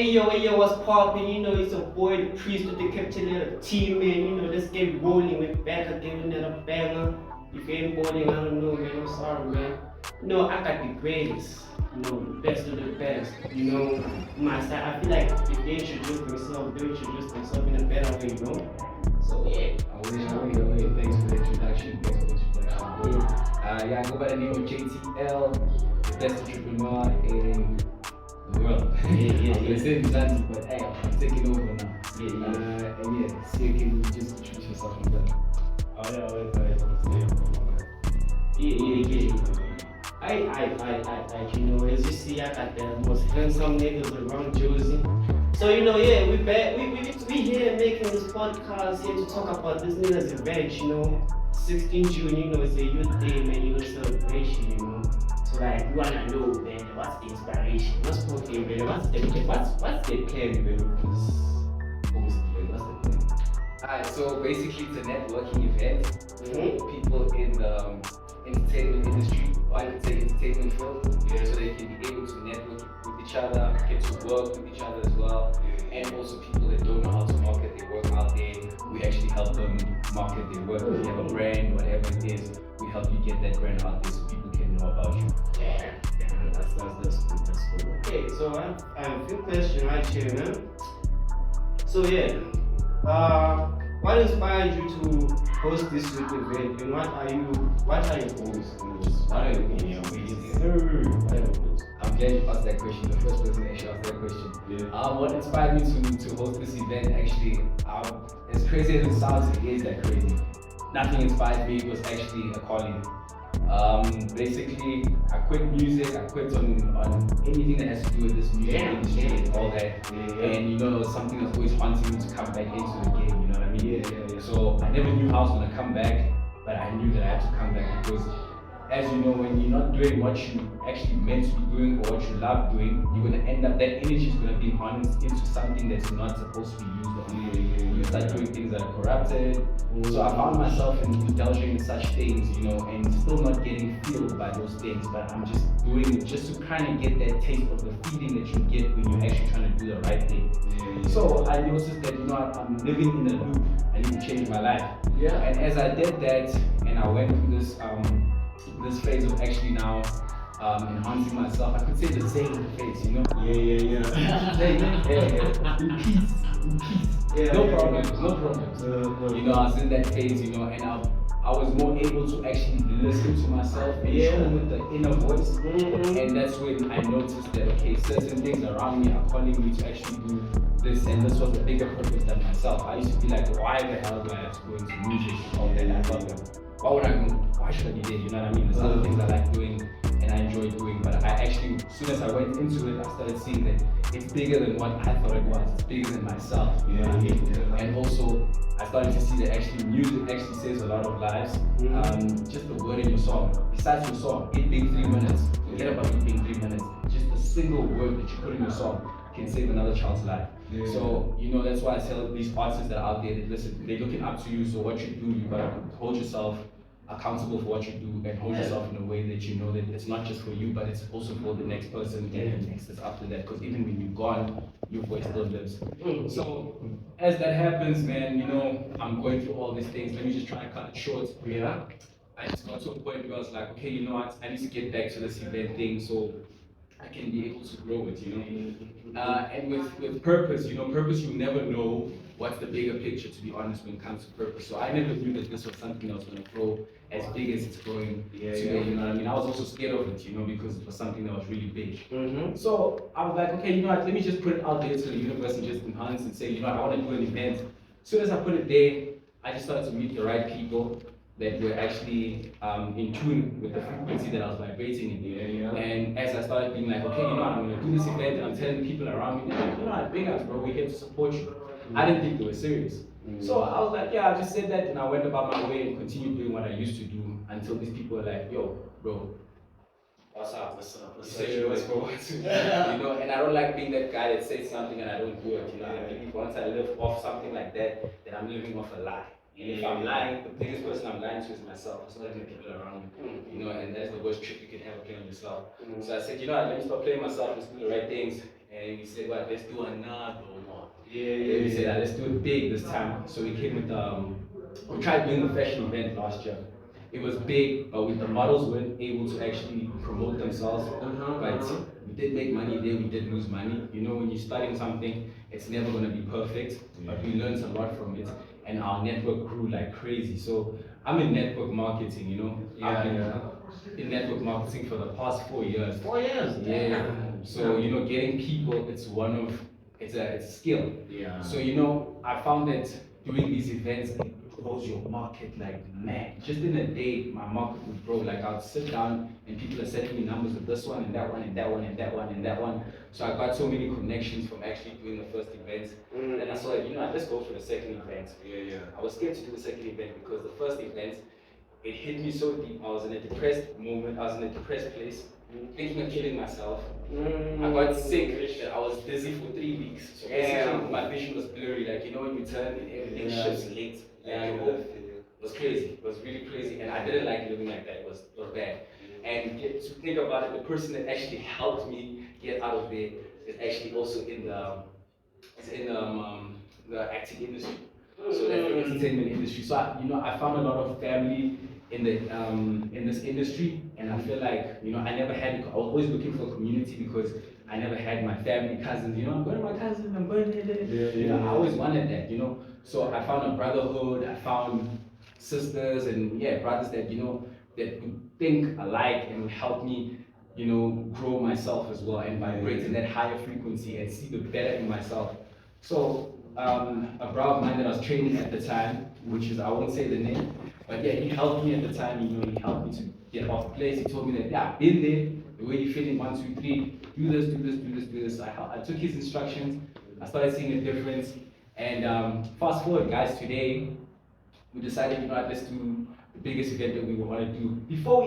Hey yo, what's poppin'? You know, it's a boy, the priest with the captain of the team, man. You know, let's get rolling. We're back again with another banger. If you ain't bowling, I don't know, man. I'm sorry, man. You know, I got the greatest. You know, the best of the best. You know, my side. I feel like if they introduce themselves, they introduce themselves in a better way, you know? So, yeah. Thanks for the introduction. I go by the name of JTL, the best entrepreneur in the world. Yeah. It's in Zanzibar, but hey, I'm taking over now. Yeah. See, can you just introduce yourself from there? Yeah. I, you know, as you see, I got the most handsome niggas around Jersey. So, you know, yeah, we back. We here making this podcast here to talk about this nigga's event, you know. 16 June, you know, it's a youth day, man, you know, celebration, you know. So, like, we wanna know, man, what's the inspiration? What's poking, man? What's the plan, man, of this post, man? What's the plan? Alright, so basically it's a networking event for people in the entertainment industry, or I could say entertainment field, so they can be able to network with each other, get to work with each other as well, and also people that don't know how to market their work out there, we actually help them market their work. If you have a brand, whatever it is, we help you get that brand out there so people can know about you. That's cool. Okay, so I have a few questions right here, man. So yeah, what inspired you to host this youth event, and what are your goals? What are your goals? I'm glad you asked that question. The first person actually asked that question. What inspired me to host this event actually, as crazy as it sounds, it is that crazy. Nothing inspired me, it was actually a calling. Basically, I quit music, I quit on anything that has to do with this music industry and all that. And you know, something that's always haunting me to come back into the game, you know what I mean? So I never knew how I was gonna come back, but I knew that I had to come back because, as you know, when you're not doing what you actually meant to be doing or what you love doing, you're gonna end up, that energy is gonna be harnessed into something that's not supposed to be used on. You start doing things that are corrupted. So I found myself indulging in such things, you know, and still not getting fueled by those things, but I'm just doing it just to kind of get that taste of the feeling that you get when you're actually trying to do the right thing. So I noticed that, you know, I'm living in a loop. I need to change my life. And as I did that, and I went through this phase of actually now enhancing myself, I could say the same phase, you know? In peace. No problems. You know, I was in that phase, you know, and I was more able to actually listen to myself and tune with the inner voice. And that's when I noticed that, okay, certain things around me are calling me to actually do this, and this was a bigger purpose than myself. I used to be like, why the hell do I have to go into music and all that? I thought, why should I be there? You know what I mean? There's other things I like doing and I enjoy doing, but I actually, as soon as I went into it, I started seeing that it's bigger than what I thought it was. It's bigger than myself. You know what I mean? And also, I started to see that actually music actually saves a lot of lives. Just the word in your song, besides your song, it being 3 minutes, forget about it being 3 minutes. Just a single word that you put in your song can save another child's life. So, you know, that's why I tell these artists that are out there that listen, they're looking up to you, so what you do, you gotta hold yourself accountable for what you do and hold yourself in a way that you know that it's not just for you, but it's also for the next person and the next that's after that, because even when you're gone, your voice still lives. So, as that happens, man, you know, I'm going through all these things. Let me just try and cut it short. I just got to a point where I was like, okay, you know what, I need to get back to this event thing so I can be able to grow it, you know. And with purpose, you know, purpose, you never know what's the bigger picture, to be honest, when it comes to purpose. So I never knew that this was something that was going to grow as big as it's growing today, you know what I mean? I was also scared of it, you know, because it was something that was really big. So I was like, okay, you know what, let me just put it out there to the universe and just enhance and say, you know what, I want to do an event. As soon as I put it there, I just started to meet the right people that were actually in tune with the frequency that I was vibrating in. And as I started being like, okay, you know what, I'm going to do this event, and I'm telling people around me, you know what, big ups, bro, we're here to support you. I didn't think they were serious. So I was like, yeah, I just said that, and I went about my way and continued doing what I used to do until these people were like, yo, bro, what's up? You said you was for what? You know, and I don't like being that guy that says something and I don't do it. You know, I believe once I live off something like that, then I'm living off a lie. And if I'm lying, the biggest person I'm lying to is myself. It's not even the people around me. You know, and that's the worst trick you can ever play on yourself. So I said, you know what, let me stop playing myself, let's do the right things. and we said, "What? Let's do another one." Yeah. We said, "Let's do it big this time." So we came with we tried doing a fashion event last year. It was big, but with the models weren't able to actually promote themselves. But we did make money there. We did lose money. You know, when you're starting something, it's never gonna be perfect. But we learned a lot from it, and our network grew like crazy. So I'm in network marketing. You know, I've been in network marketing for the past 4 years. 4 years. Yeah. So you know, getting people, it's a skill. Yeah. So you know, I found that doing these events, it grows your market like mad. Just in a day, my market would grow. Like I'd sit down and people are sending me numbers of this one and that one and that one and that one and that one. So I got so many connections from actually doing the first event. Then I saw, you know, let's go for the second event. I was scared to do the second event because the first event, it hit me so deep. I was in a depressed moment. I was in a depressed place, thinking of killing myself. I got sick that I was dizzy for 3 weeks. So basically, my vision was blurry. Like, you know, when you turn and everything shifts late. It was crazy. It was really crazy. And I didn't like living like that. It was bad. And to think about it, the person that actually helped me get out of there is actually also in the acting industry. So that's the entertainment industry. So you know, I found a lot of family in this industry, and I feel like, you know, I never had. I was always looking for a community because I never had my family, cousins. You know, I'm going to my cousins. I'm going there. You know, I always wanted that. You know, so I found a brotherhood. I found sisters and brothers that, you know, that would think alike and would help me, you know, grow myself as well and vibrate in that higher frequency and see the better in myself. So a bro of mine that I was training at the time, which is, I won't say the name, but yeah, he helped me at the time. You know, he helped me to get off the place. He told me that, yeah, I've been there. The way you feeling, 1, 2, 3, do this, do this, do this, do this. I took his instructions. I started seeing a difference. And fast forward, guys, today we decided, you know what, let's do the biggest event that we want to do. Before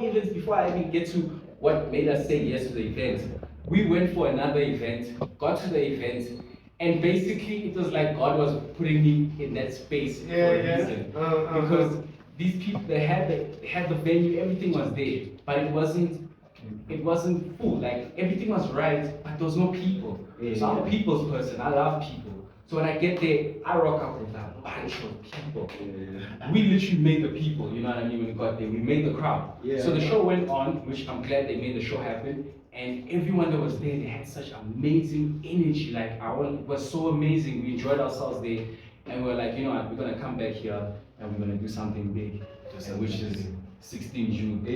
I even get to what made us say yes to the event, we went for another event, got to the event, and basically it was like God was putting me in that space for a reason. Because these people, they had the venue, everything was there, but it wasn't full. Like everything was right, but there was no people. So I'm a people's person. I love people. So when I get there, I rock up with a bunch of people. We literally made the people, you know what I mean, when we got there. We made the crowd. So the show went on, which I'm glad they made the show happen. And everyone that was there, they had such amazing energy. Like, it was so amazing. We enjoyed ourselves there. And we were like, you know what, we're going to come back here and we're going to do something big, which is 16 June.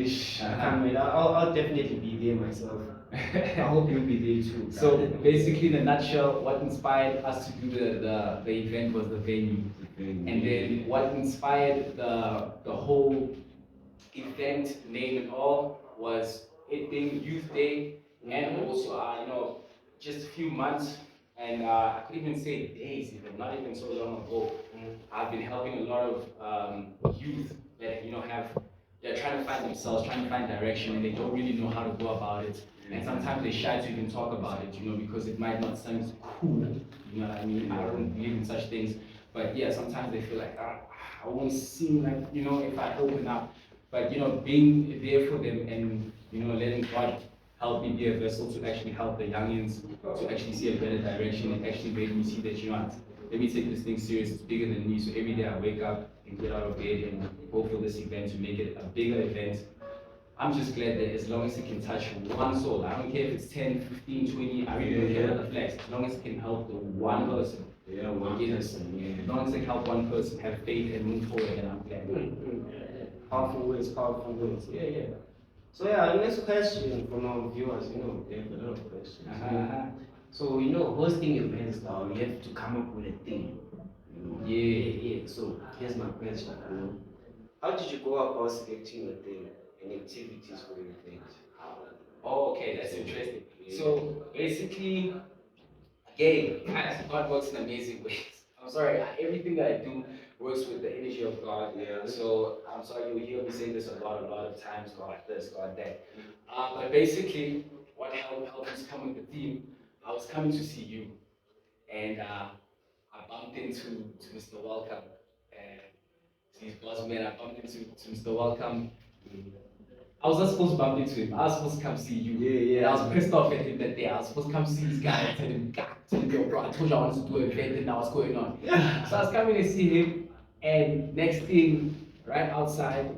I can't wait. I'll definitely be there myself. I hope you'll be there too. So basically, in a nutshell, what inspired us to do the event was the venue. And then what inspired the whole event name and all was it being Youth Day, and also you know, just a few months, and I could even say days, even not even so long ago. I've been helping a lot of youth that, you know, they're trying to find themselves, trying to find direction, and they don't really know how to go about it. And sometimes they shy to even talk about it, you know, because it might not sound cool. You know what I mean? I don't believe in such things. But yeah, sometimes they feel like, I won't seem like, you know, if I open up. But, you know, being there for them and, you know, letting God help me be a vessel to actually help the youngins to actually see a better direction, and actually made me see that, you know what, let me take this thing serious, it's bigger than me. So every day I wake up and get out of bed and go for this event to make it a bigger event. I'm just glad that as long as it can touch one soul, I don't care if it's 10, 15, 20, I really don't care what the flex, as long as it can help the one person. As long as it can help one person have faith and move forward, then I'm glad. Powerful words, powerful words. So the next question from our viewers, you know, they have a lot of questions. So, you know, hosting events now, you have to come up with a theme. You know? So here's my question. You know, how did you go about selecting a theme and activities for the event? Oh, okay, that's interesting. So basically, again, God works in amazing ways. I'm sorry, everything that I do works with the energy of God. So I'm sorry, you'll hear me say this a lot of times, God this, God that. But basically, what helped us come with the theme, I was coming to see you, and I bumped into Mr. Welcome, and his boss man. I bumped into Mr. Welcome. I was not supposed to bump into him. I was supposed to come see you. And I was pissed off at him that day. I was supposed to come see this guy and tell him, God, tell him, yo, bro, I told you I wanted to do an event and now what's going on. So I was coming to see him, and next thing, right outside,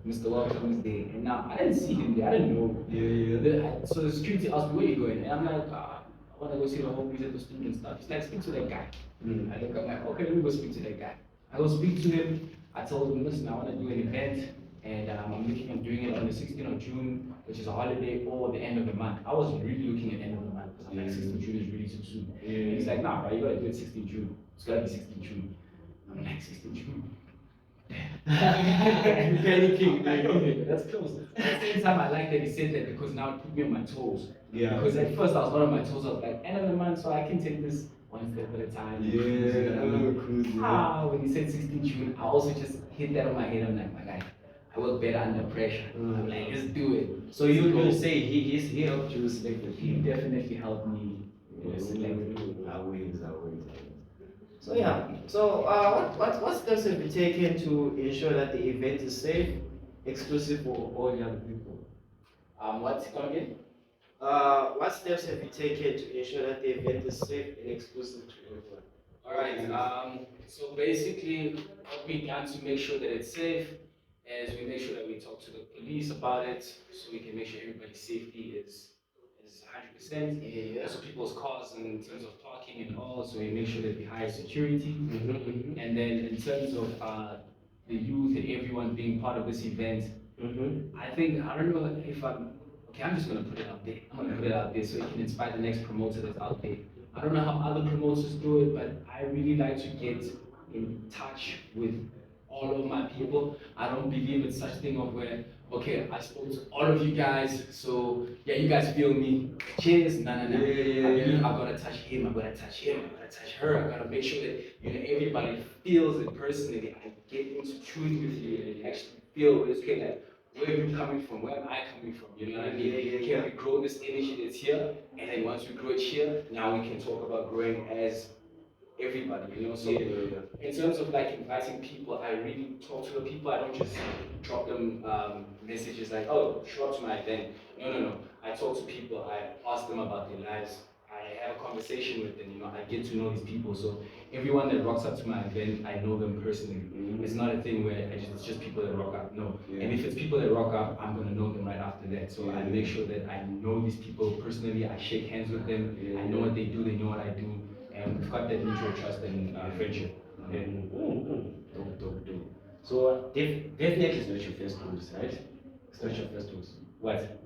Mr. Welcome is there. And now I didn't see him there. I didn't know. So the security asked me, where you going? And I'm like, I want to go see the homies at the studio and stuff. He's like, speak to that guy. I look, I'm like, okay, let me go speak to that guy. I go speak to him. I told him, listen, I want to do an event. And I'm looking at doing it on the 16th of June, which is a holiday, or the end of the month. I was really looking at end of the month because I'm like 16th June is really too soon. And he's like, nah, bro, you gotta do it 16th June. It's gotta be 16th June. I'm like, 16th June. Panicking. That's close. At the same time, I like that he said that because now it put me on my toes. Because at first I was not on my toes. I was like, end of the month, so I can take this one step at a time. When he said 16th June, I also just hit that on my head. I'm like, my guy, I work better under pressure. I'm like, let's do it. So you will say he helped you select the He definitely helped me select the always. So yeah. So what steps have you taken to ensure that the event is safe, exclusive for all young people? What's it called again? What steps have you taken to ensure that the event is safe and exclusive to everyone? Alright, so basically what we done to make sure that it's safe is we make sure that we talk to the police about it so we can make sure everybody's safety is 100%. Also people's cars in terms of parking and all, so we make sure that we hire security. And then in terms of the youth and everyone being part of this event, I don't know if I'm just gonna put it out there. I'm gonna put it out there so it can inspire the next promoter that's out there. I don't know how other promoters do it, but I really like to get in touch with all of my people. I don't believe it's such thing of where, okay, I spoke to all of you guys, so yeah, you guys feel me. Cheers, no. I believe I gotta touch him, I gotta touch him, I gotta touch her. I gotta make sure that everybody feels it personally. I get into tune with you and actually feel okay, like where are you coming from? Where am I coming from? You know what I mean? Can we grow this energy that's here? And then once we grow it here, now we can talk about growing as everybody, So in terms of like inviting people, I really talk to the people. I don't just drop them messages like, oh, show up to my event. No. I talk to people. I ask them about their lives. I have a conversation with them. I get to know these people. So everyone that rocks up to my event, I know them personally. It's not a thing where it's just people that rock up. No. And if it's people that rock up, I'm gonna know them right after that. So I make sure that I know these people personally. I shake hands with them. I know what they do. They know what I do. And we've got that mutual trust and friendship. Dope. So definitely it's not your first cruise, right? It's not your first cruise. What?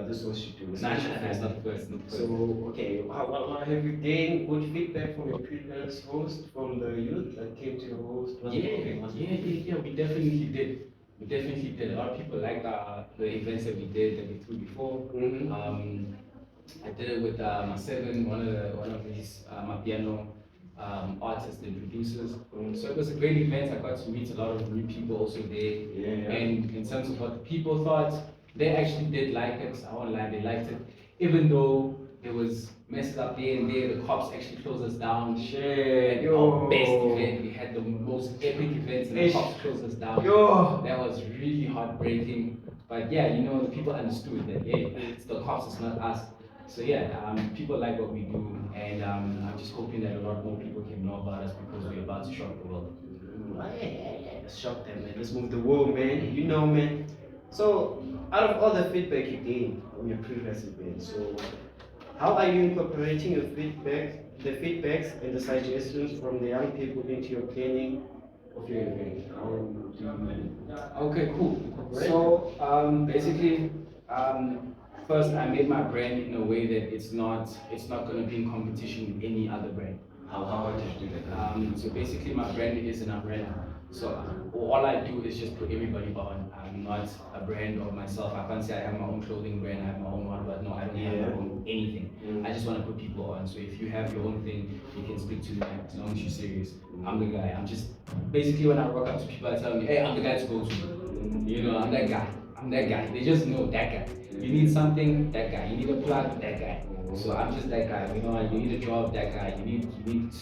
This was you do. It's not the first. So okay, how have you gained good feedback from your previous host, from the youth that came to your host? Yeah. We definitely did. A lot of people liked the events that we did that we threw before. I did it with my one of his my piano artists and producers. So it was a great event. I got to meet a lot of new people also there. And in terms of what the people thought, they actually did like it. I won't lie, they liked it. Even though there was messes up there and there, the cops actually closed us down. Our best event. We had the most epic events and the cops closed us down. That was really heartbreaking. But yeah, the people understood that it's the cops, it's not us. So yeah, people like what we do, and I'm just hoping that a lot more people can know about us because we're about to shock the world. Let's shock them, man. Let's move the world, man. Man. So, out of all the feedback you gained on your previous event, so how are you incorporating your the feedbacks and the suggestions from the young people into your planning of your event? Okay, cool. So basically, first I made my brand in a way that it's not going to be in competition with any other brand. How did you do that? So basically, my brand is an umbrella. So all I do is just put everybody on. I'm not a brand of myself. I can't say I have my own clothing brand, I have my own one, but no, I don't have my own anything. I just want to put people on. So if you have your own thing, you can speak to me as long as you're serious. I'm the guy. I'm just basically when I walk up to people, I tell them, hey, I'm the guy to go to. I'm that guy. They just know that guy. You need something, that guy. You need a plug, that guy. So I'm just that guy. You need a job, that guy. You need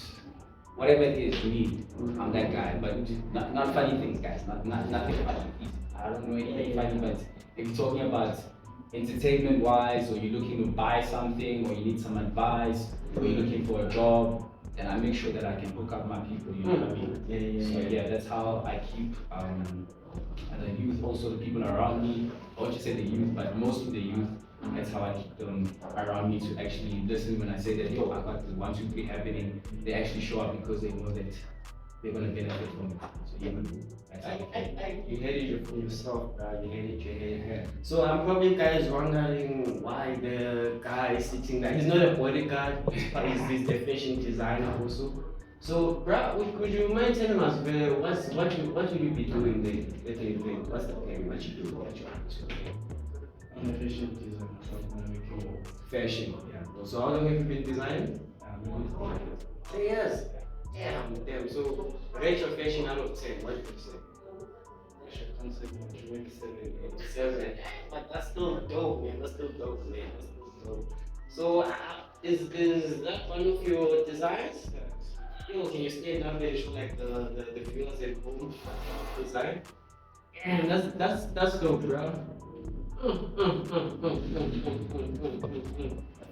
whatever it is you need. I'm that guy. But just not funny things, guys. Nothing funny. I don't know anything funny, but if you're talking about entertainment wise, or you're looking to buy something, or you need some advice, or you're looking for a job, then I make sure that I can hook up my people, you know what I mean? So yeah, that's how I keep the youth, also the people around me, I won't just say the youth, but mostly the youth, that's how I keep them around me to actually listen when I say that, yo, I got the 1, 2, 3 happening. They actually show up because they know that they're gonna benefit from it. So yeah, that's how You heard it from yourself, bro. You heard it. So I'm probably guys wondering why the guy is sitting there. He's not a bodyguard, but he's a fashion designer also. So, bro, would you mind telling us what will you be doing there at the event? What's the plan? What you do? What you want to do? I'm a fashion designer, so I'm gonna make it fashion. Yeah. So how long have you been designing? 3 years. Damn. So rate your fashion out of 10. What do you say? Fashion concept, 7. 7. But that's still dope, man. That's still dope. So is that one of your designs? Yo, can you stand up and show like the viewers at home design? And that's dope, bro. I'm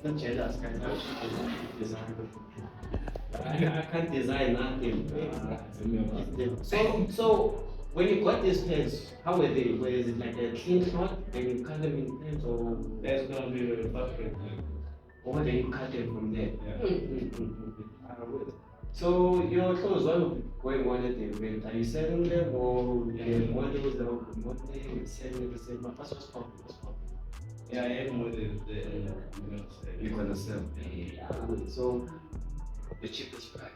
not jealous, guys. I wish I could design. I can't design nothing. So when you got these pens, how were they? Was it like a clean cut and you cut them in pens, or That's gonna be the perfect. or then you cut them from there? So your clothes, what will be going on at the event? Are you selling them, or you have models that will be modeling, selling at the same time? What's popping? Yeah, I have more than You're gonna sell. So the cheapest price.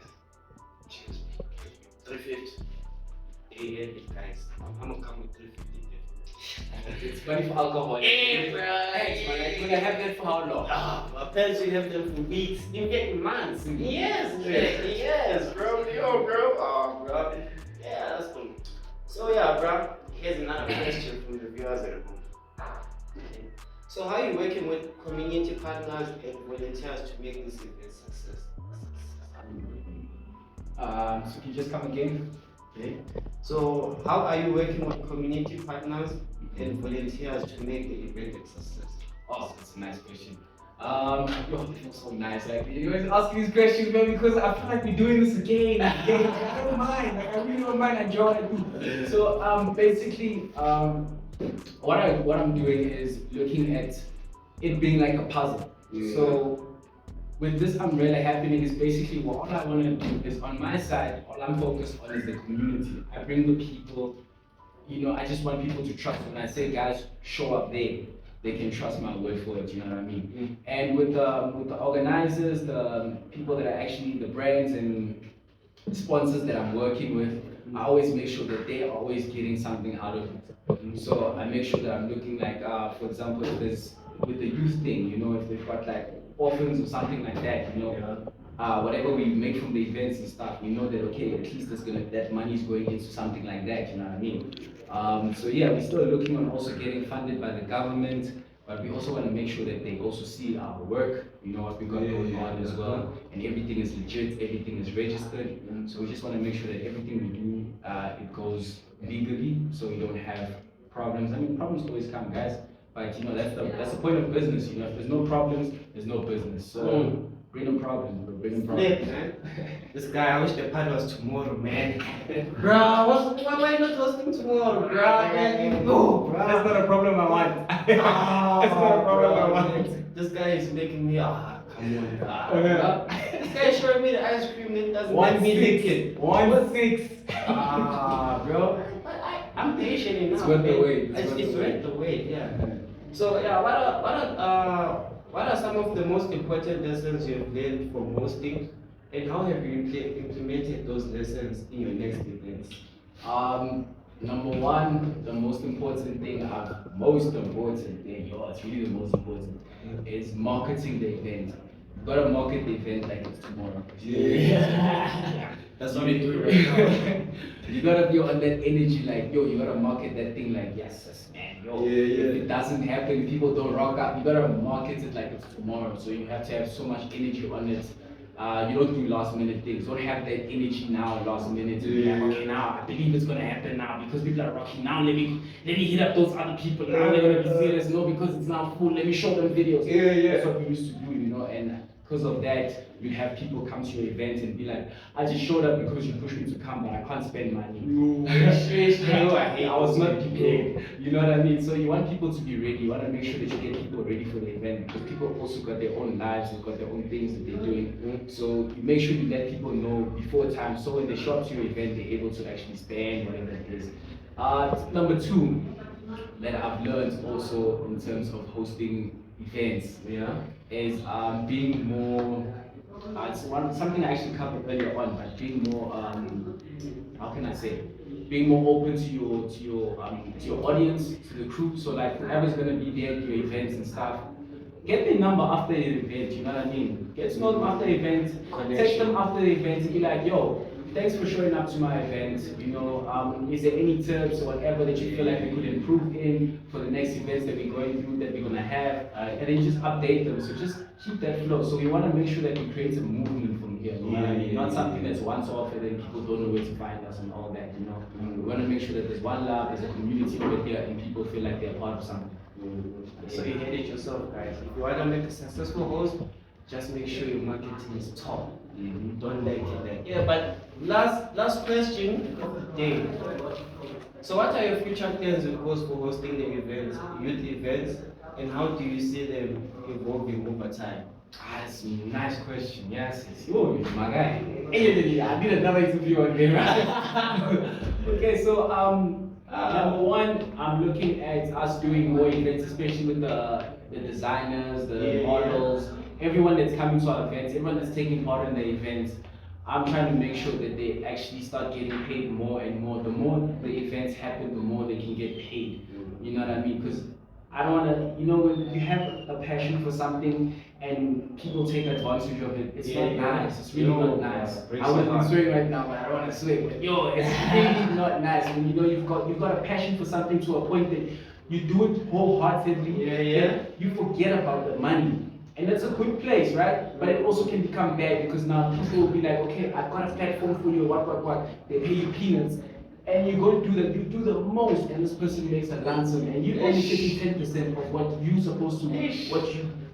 350. Yeah, guys. I'm gonna come with 350. It's money for alcohol. Hey, bro. You're gonna have that for how long? My parents will have them for weeks, even months. Yes, bro. Yo, bro. Oh, bro. Yeah, that's cool. So yeah, bro. Here's another question from the viewers at home. So how are you working with community partners and volunteers to make this event success? So can you just come again? Okay. So how are you working with community partners and volunteers to make the event a success? Oh, that's a nice question. Yo, it feels so nice. Like you guys asking these questions, man, because I feel like we're doing this again. I don't mind. Like I really don't mind. I enjoy it. So basically, what I'm doing is looking at it being like a puzzle. Yeah. So with this umbrella happening is basically what all I want to do is on my side, all I'm focused on is the community. I bring the people, I just want people to trust when I say, guys, show up there. They can trust my word for it, you know what I mean? And with the organizers, the people that are actually the brands and sponsors that I'm working with, I always make sure that they're always getting something out of it. So I make sure that I'm looking like, for example, if there's with the youth thing, if they've got like orphans or something like that, whatever we make from the events and stuff, we know that okay, at least that money is going into something like that, you know what I mean? So yeah, we're still looking on also getting funded by the government, but we also want to make sure that they also see our work, what we got going on as well, and everything is legit, everything is registered. So we just want to make sure that everything we do, it goes legally, so we don't have problems. I mean, problems always come, guys. But that's the point of business. If there's no problems, there's no business. So bring them problems, bro. Bring them problems. Man. This guy, I wish the party was tomorrow, man. Bro, why am I not hosting tomorrow, bro? Man, no, bro. That's not a problem I want. That's not a problem I want. This guy is making me come on, bro. This guy is showing me the ice cream that doesn't let me lick it. 1-6. Bro. But I'm patient enough. It's worth the wait. It's worth the wait, yeah. So yeah, what are some of the most important lessons you have learned from hosting, and how have you implemented those lessons in your next events? Number one, the most important thing, it's really the most important, is marketing the event. You gotta market the event like it's tomorrow. Yeah. That's what we do right now. You gotta be on that energy, like, yo, you gotta market that thing like, yes, man, yo. If it doesn't happen, people don't rock up, you gotta market it like it's tomorrow. So you have to have so much energy on it. You don't do last minute things. Don't have that energy now last minute to be like, okay, now I believe it's gonna happen now because people are rocking now. Let me hit up those other people now. They're gonna be serious. No, because it's now full. Let me show them videos. That's what we used to do, you know. And because of that, you have people come to your event and be like, I just showed up because you pushed me to come, but I can't spend money. I was not prepared. You know what I mean? So you want people to be ready. You want to make sure that you get people ready for the event because people also got their own lives, they've got their own things that they're doing. So you make sure you let people know before time, so when they show up to your event, they're able to actually spend whatever it is. Number two that I've learned also in terms of hosting events, is being more. It's something I actually covered earlier on, but being more, how can I say, being more open to your audience, to the crew. So like whoever's gonna be there at your events and stuff, get their number after the event. You know what I mean? Get to know them after the event. Text them after the event and be like, yo, thanks for showing up to my event. You know, is there any tips or whatever that you feel like we could improve in for the next events that we're going through, that we're gonna have, and then you just update them. So just keep that flow. So we want to make sure that we create a movement from here. You know what I mean? Not something that's once off and then people don't know where to find us and all that. You know, we want to make sure that there's one love, there's a community over here, and people feel like they're part of something. So you heard it yourself, guys. If you want to make a successful host, just make sure your marketing is top. Don't like it there. Yeah, but last question of the day. So what are your future plans, of course, for hosting the events, youth events, and how do you see them evolving over time? That's a nice question. Yes, oh, my guy. Hey, I did another interview on there, right? Okay, so number one, I'm looking at us doing more events, especially with the designers, the models, everyone that's coming to our events, everyone that's taking part in the events. I'm trying to make sure that they actually start getting paid more and more. The more the events happen, the more they can get paid. You know what I mean? Because I don't want to, you know, when you have a passion for something and people take advantage of it, it's not nice. It's really not nice. I would be swearing right now, but I don't want to swear. But yo, it's really not nice when you know you've got a passion for something to a point that you do it wholeheartedly. You forget about the money. And that's a good place, right? But it also can become bad because now people will be like, okay, I've got a platform for you, what. They pay you peanuts. And you go you do the most, and this person makes a ransom, and you only getting 10% of what you're supposed to, what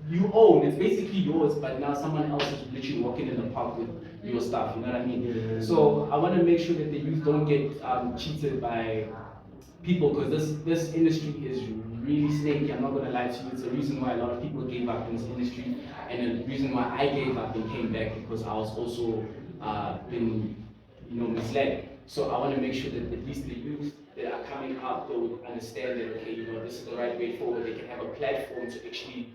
you own. It's basically yours, but now someone else is literally walking in the park with your stuff, you know what I mean? So I want to make sure that the youth don't get cheated by people, because this industry is really snaky. I'm not going to lie to you. It's the reason why a lot of people gave up in this industry, and the reason why I gave up and came back, because I was also been, misled. So I want to make sure that at least the youth that are coming up, they would understand that, okay, this is the right way forward. They can have a platform to actually,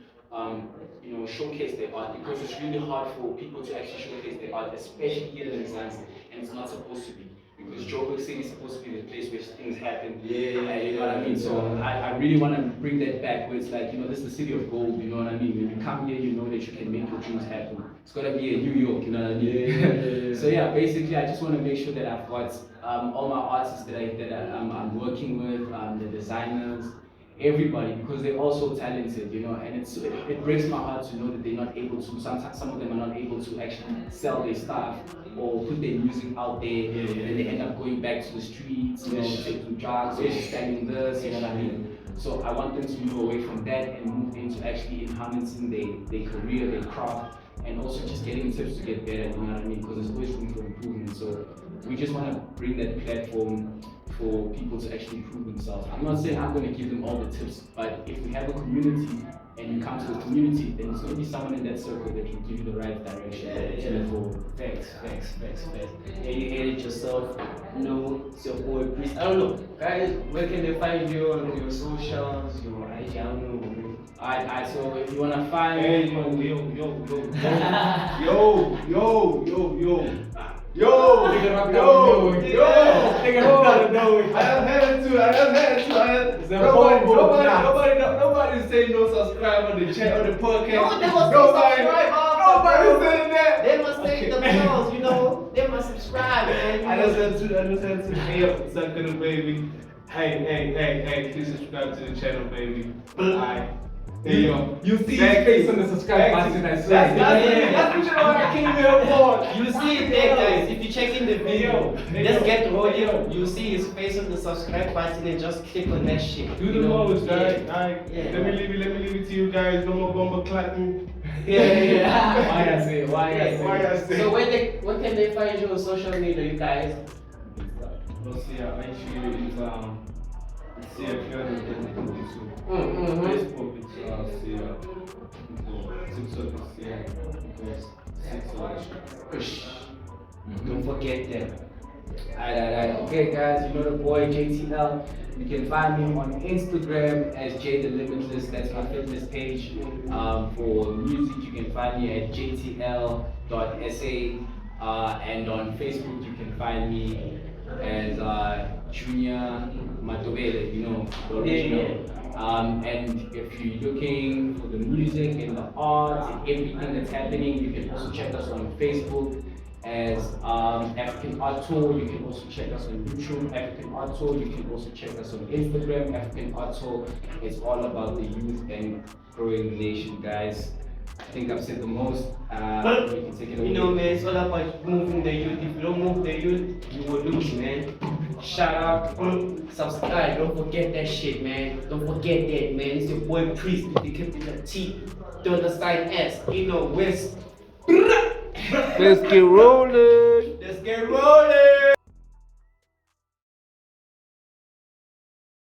showcase their art, because it's really hard for people to actually showcase their art, especially here in Mzansi, and it's not supposed to be. Because Joburg City is supposed to be the place where things happen. You know what I mean? So I really want to bring that back, where it's like, this is the city of gold, you know what I mean? When you come here, you know that you can make your dreams happen. It's gotta be in New York, you know what I mean? So yeah, basically I just want to make sure that I've got all my artists that I'm working with, the designers, everybody, because they're all so talented, and it breaks my heart to know that they're not able to, sometimes some of them are not able to actually sell their stuff or put their music out there, and then they end up going back to the streets, taking drugs or selling this, you know what I mean? So I want them to move away from that and move into actually enhancing their career, their craft, and also just getting tips to get better, you know what I mean? Because there's always room for improvement. So we just want to bring that platform for people to actually improve themselves. I'm not saying I'm going to give them all the tips, but if we have a community and you come to the community, then there's going to be someone in that circle that can give you the right direction. Facts. Yeah, you hear it yourself. It's your boy Priest. I don't know, guys, where can they find you on your socials, your IG? I don't know. Alright, so if you want to find yo. Nobody's saying no subscribe on the chat on the podcast. No, they must subscribe. Nobody's saying that. They must say themselves, they must subscribe, man. I just said to hey up, suck to the baby. Hey, please subscribe to the channel, baby. Alright. You see his face on the subscribe button as well. That's what I came here for. You see it there, guys. If you check in the video, let's get rolling. You see his face on the subscribe button and just click on that shit. Do the most, guys. Yeah. Let me leave it to you guys. No more bomber clapping. Yeah. Why I say? Why I say? So when can they find you on social media, you guys? Let's see, actually, it's here if you're on YouTube. Facebook, it's TikTok, it's Don't forget that. Alright. Okay, guys, you know the boy JTL. You can find me on Instagram as J the Limitless. That's my fitness page. For music, you can find me at jtl.sa. And on Facebook, you can find me as Junior Matobele, you know, the original. And if you're looking for the music and the art and everything that's happening, you can also check us on Facebook as African Art Tour. You can also check us on YouTube, African Art Tour. You can also check us on Instagram, African Art Tour. It's all about the youth and growing the nation, guys. I think I've said the most. We can take it away. You know, man, it's all about moving the youth. If you don't move the youth, you will lose, man. Shout out, subscribe. Don't forget that shit, man. Don't forget that, man. It's your boy Priest with the capital T. Don't the side S. You know, West. Let's get rolling. Let's get rolling.